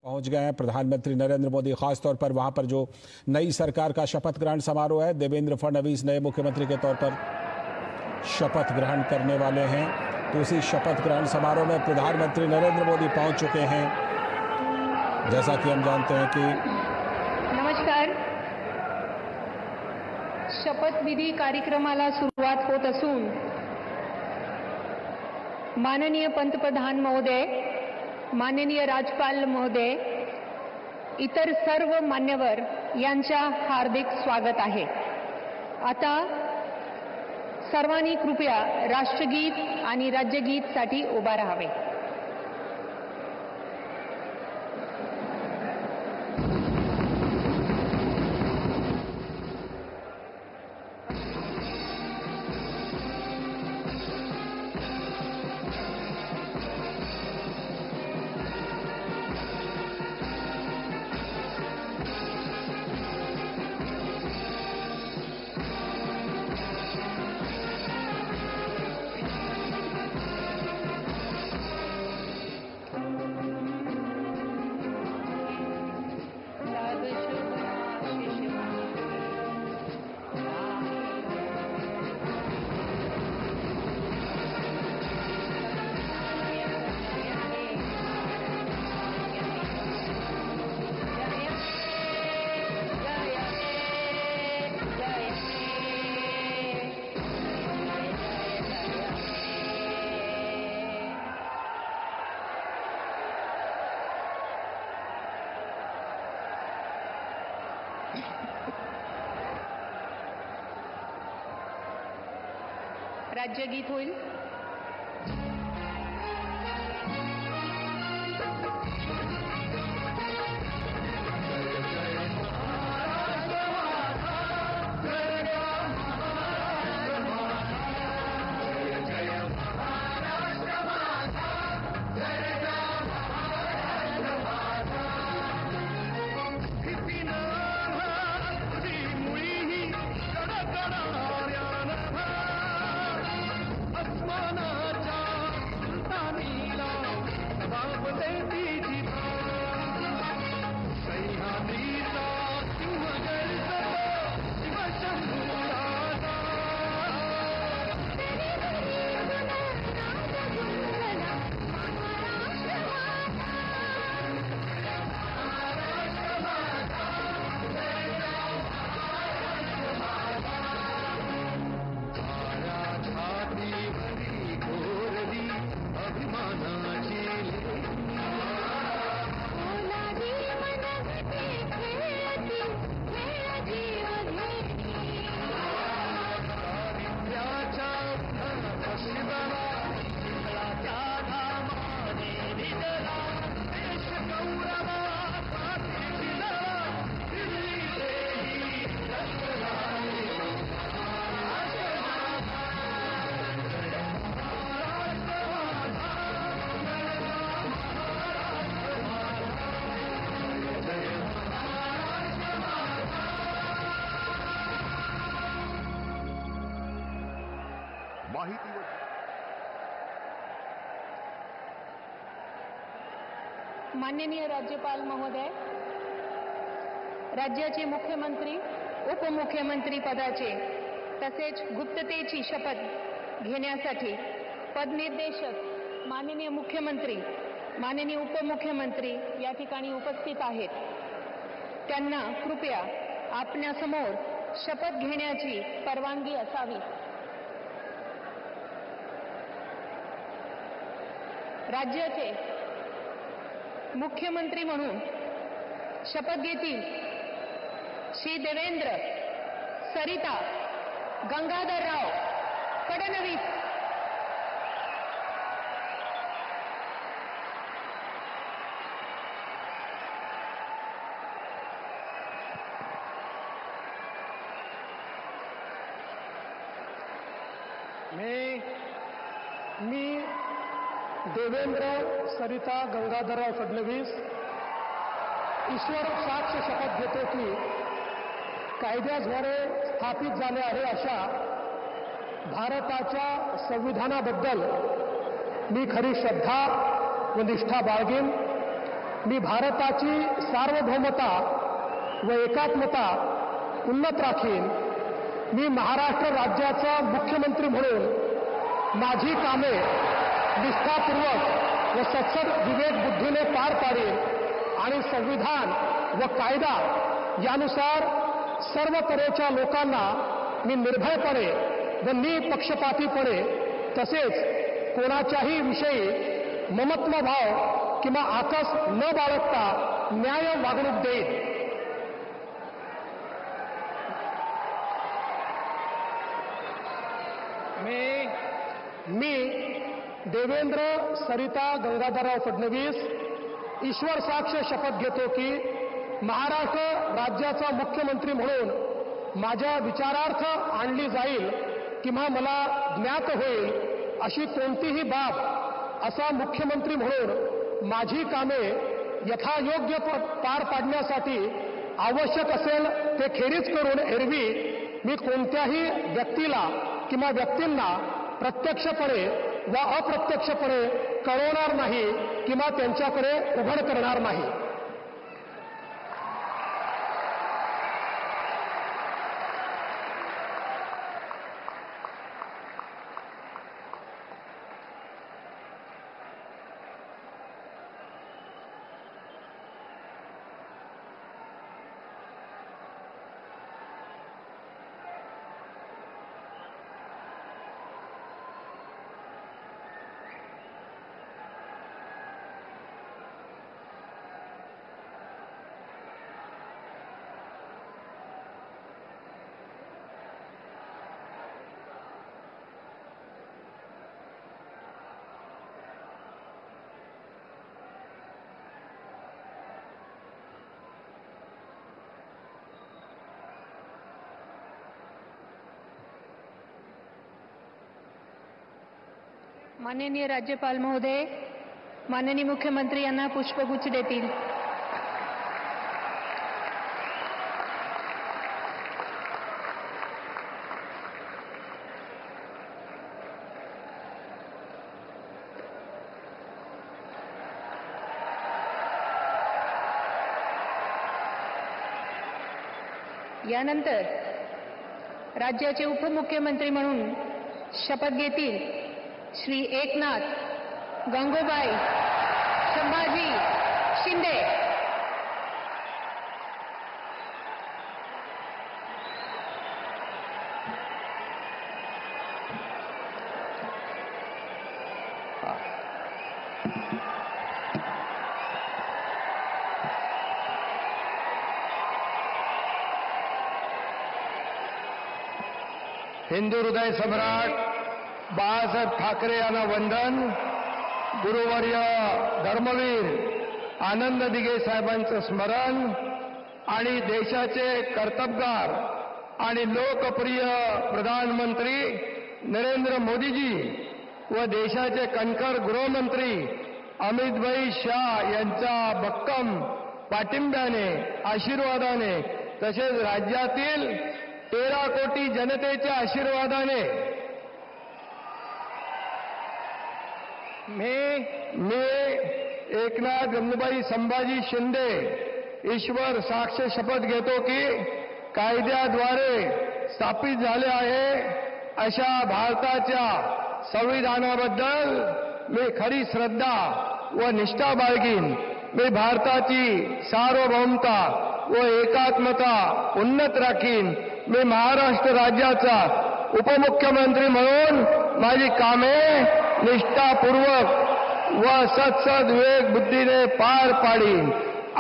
पहुंच गए हैं प्रधानमंत्री नरेंद्र मोदी। खासतौर पर वहां पर जो नई सरकार का शपथ ग्रहण समारोह है, देवेंद्र फडणवीस नए मुख्यमंत्री के तौर पर शपथ ग्रहण करने वाले हैं। तो उसी शपथ ग्रहण समारोह में प्रधानमंत्री नरेंद्र मोदी पहुंच चुके हैं। जैसा कि हम जानते हैं कि नमस्कार, शपथविधी कार्यक्रमाला सुरुवात होत असून माननीय पंतप्रधान महोदय, माननीय राज्यपाल महोदय, इतर सर्व मान्यवर यांच्या हार्दिक स्वागत आहे। आता सर्वांनी कृपया राष्ट्रगीत आणि राज्यगीत साठी उभा राहावे। राज्यगीत होईल। माननीय राज्यपाल महोदय, राज्याचे मुख्यमंत्री, उपमुख्यमंत्री पदाचे तसेच गुप्ततेची शपथ घेण्यासाठी पदनिर्देशक माननीय मुख्यमंत्री, माननीय उपमुख्यमंत्री या ठिकाणी उपस्थित आहेत। त्यांना कृपया आपल्यासमोर शपथ घेण्याची परवानगी असावी। राज्याचे मुख्यमंत्री म्हणून शपथ घेतील श्री देवेंद्र सरिता गंगाधरराव फडणवीस। मी देवेंद्र सरिता गंगाधरराव फडणवीस ईश्वर साक्ष शपथ घेतो की कायद्याद्वारे स्थापित झाले आहे अशा भारताच्या संविधानाबद्दल मी खरी श्रद्धा व निष्ठा बाळगेन मी भारताची सार्वभौमता व एकात्मता उन्नत राखीन. मी महाराष्ट्र राज्याचा मुख्यमंत्री म्हणून माझी कामे निष्ठापूर्वक व सत्सद विवेक बुद्धीने पार पाडेन आणि संविधान व कायदा यानुसार सर्व तऱ्हेच्या लोकांना मी निर्भयपणे व निपक्षपातीपणे तसेच कोणाच्याही विषयी ममत्व भाव किंवा आकस न बाळगता न्याय वागणूक देईन. मी देवेंद्र सरिता गंगाधरराव फडणवीस ईश्वर साक्ष शपथ घेतो की महाराष्ट्र राज्याचा मुख्यमंत्री म्हणून माझ्या विचारार्थ आणली जाईल किंवा मला ज्ञात होईल अशी कोणतीही बाब असा मुख्यमंत्री म्हणून माझी कामे यथायोग्य पार पाडण्यासाठी आवश्यक असेल ते खेरीज करून एरवी मी कोणत्याही व्यक्तीला किंवा व्यक्तींना प्रत्यक्षपणे व अप्रत्यक्षपणे कळवणार नाही किंवा त्यांच्याकडे उघड करणार नाही. माननीय राज्यपाल महोदय, माननीय मुख्यमंत्री यांना पुष्पगुच्छ देतील. यानंतर राज्याचे उपमुख्यमंत्री म्हणून शपथ घेतील श्री एकनाथ गंगूबाई संभाजी शिंदे. हिंदू हृदय सम्राट बाळासाहेब ठाकरे यांना वंदन. गुरुवर्य धर्मवीर आनंद दिघे साहेबांचं स्मरण आणि देशाचे कर्तबगार आणि लोकप्रिय प्रधानमंत्री नरेंद्र मोदीजी व देशाचे कणखर गृहमंत्री अमितभाई शाह यांच्या भक्कम पाठिंब्याने आशीर्वादाने तसेच राज्यातील 13 कोटी जनतेच्या आशीर्वादाने मी एकनाथ गंगूबाई संभाजी शिंदे ईश्वर साक्ष शपथ घेतो की कायद्याद्वारे स्थापित झाले आहे अशा भारताच्या संविधानाबद्दल मी खरी श्रद्धा व निष्ठा बाळगीन. मी भारताची सार्वभौमता व एकात्मता उन्नत राखीन. मी महाराष्ट्र राज्याचा उपमुख्यमंत्री म्हणून माझी कामे निष्ठापूर्वक व सत्सद विवेक बुद्धीने पार पाडीन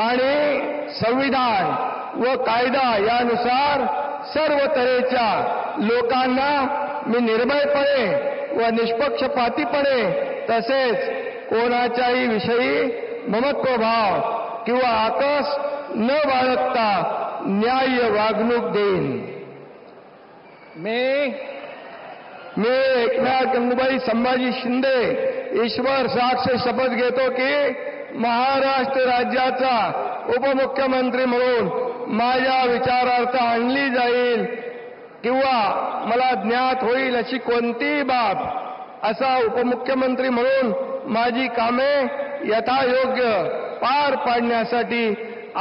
आणि संविधान व कायदा यानुसार सर्व तऱ्हेच्या लोकांना मी निर्भयपणे व निष्पक्षपातीपणे तसेच कोणाच्याही विषयी ममत्वभाव किंवा आकस न बाळगता न्याय्य वागणूक देईन. मी एकनाथ गंगूबाई संभाजी शिंदे ईश्वर साक्ष शपथ घेतो की महाराष्ट्र राज्याचा उपमुख्यमंत्री म्हणून माझ्या विचारार्थ आणली जाईल किंवा मला ज्ञात होईल अशी कोणतीही बाब असा उपमुख्यमंत्री म्हणून माझी कामे यथायोग्य पार पाडण्यासाठी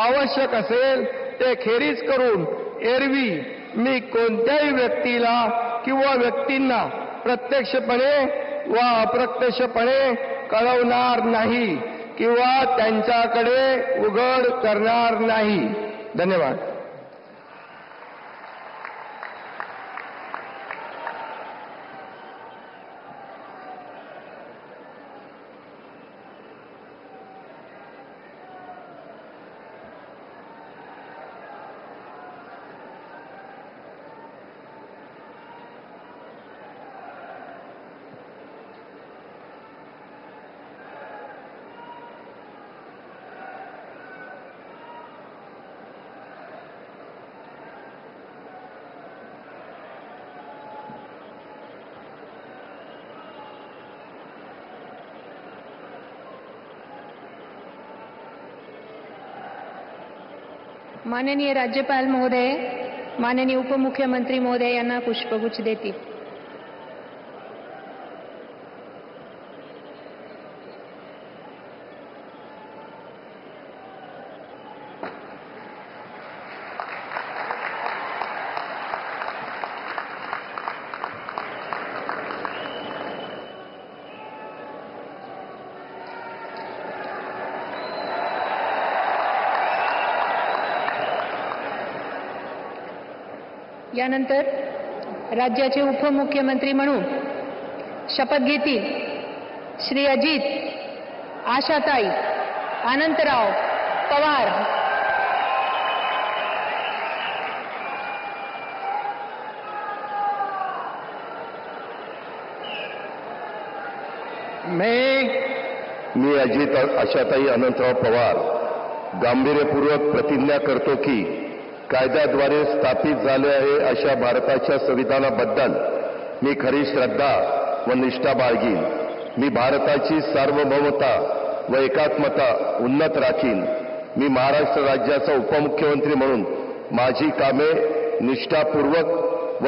आवश्यक असेल ते खेरीज करून एरवी मी कोणत्याही व्यक्तीला किंवा व्यक्तींना प्रत्यक्षपणे वा अप्रत्यक्षपणे कळवणार नाही किंवा त्यांच्याकडे उघड करणार नाही. धन्यवाद. माननीय राज्यपाल महोदय, माननीय उपमुख्यमंत्री महोदय यांना पुष्पगुच्छ देतील. यानंतर राज्याचे उपमुख्यमंत्री म्हणून शपथ घेतील श्री अजित आशाताई अनंतराव पवार. मी अजित आशाताई अनंतराव पवार गांभीर्यपूर्वक प्रतिज्ञा करतो की कायद्याद्वारे स्थापित झाले आहे अशा भारताच्या संविधानाबद्दल मी खरी श्रद्धा व निष्ठा बाळगीन. मी भारताची सार्वभौमता व एकात्मता उन्नत राखीन. मी महाराष्ट्र राज्याचा उपमुख्यमंत्री म्हणून माझी कामे निष्ठापूर्वक व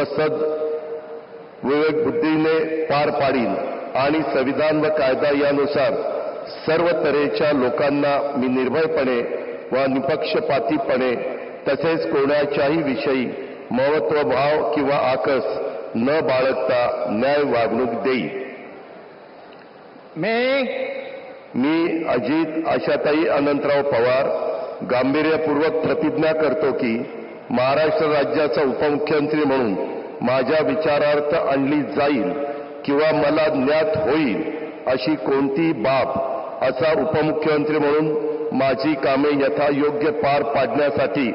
विवेकबुद्धीने पार पाडीन आणि संविधान व कायदा यानुसार सर्व तऱ्हेच्या लोकांना मी निर्भयपणे व निपक्षपातीपणे तसेच कोणाच्याही विषयी महत्वभाव किंवा आकस न बाळगता न्याय वागणूक देईल. मी अजित आशाताई अनंतराव पवार गांभीर्यपूर्वक प्रतिज्ञा करतो की महाराष्ट्र राज्याचा उपमुख्यमंत्री म्हणून माझ्या विचारार्थ आणली जाईल किंवा मला ज्ञात होईल अशी कोणतीही बाब असा उपमुख्यमंत्री म्हणून माझी कामे यथायोग्य पार पाडण्यासाठी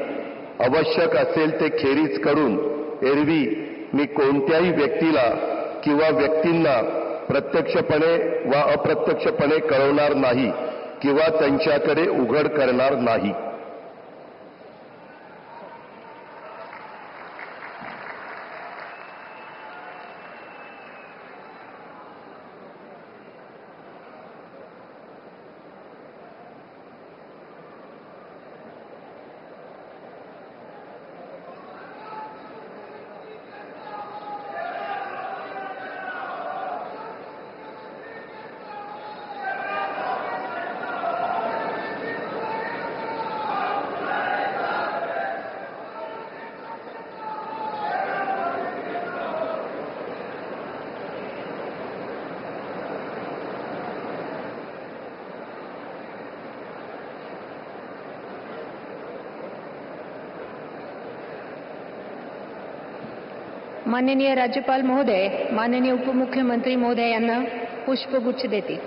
आवश्यक असेल ते खेरीज करून एरवी मी कोणत्याही व्यक्तीला किंवा व्यक्तींना प्रत्यक्षपणे वा अप्रत्यक्षपणे कळवणार नाही किंवा त्यांच्याकडे उघड करणार नाही. माननीय राज्यपाल महोदय, माननीय उपमुख्यमंत्री महोदय यांना पुष्पगुच्छ देतील.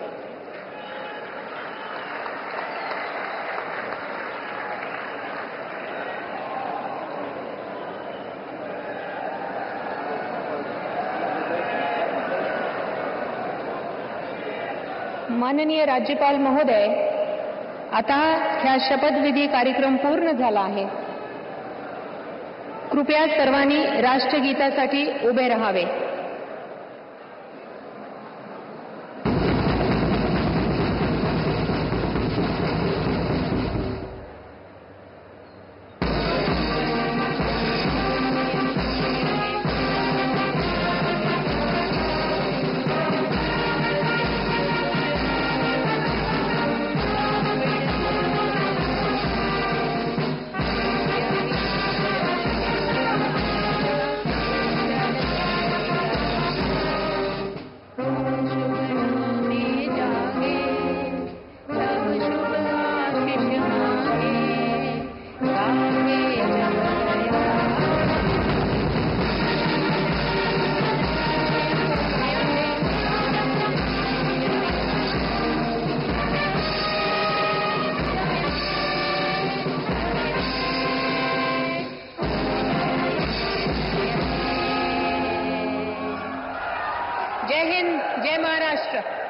माननीय राज्यपाल महोदय, आता ह्या शपथविधी कार्यक्रम पूर्ण झाला आहे. कृपया सर्वांनी राष्ट्रगीतासाठी उभे राहावे. जय महाराष्ट्र.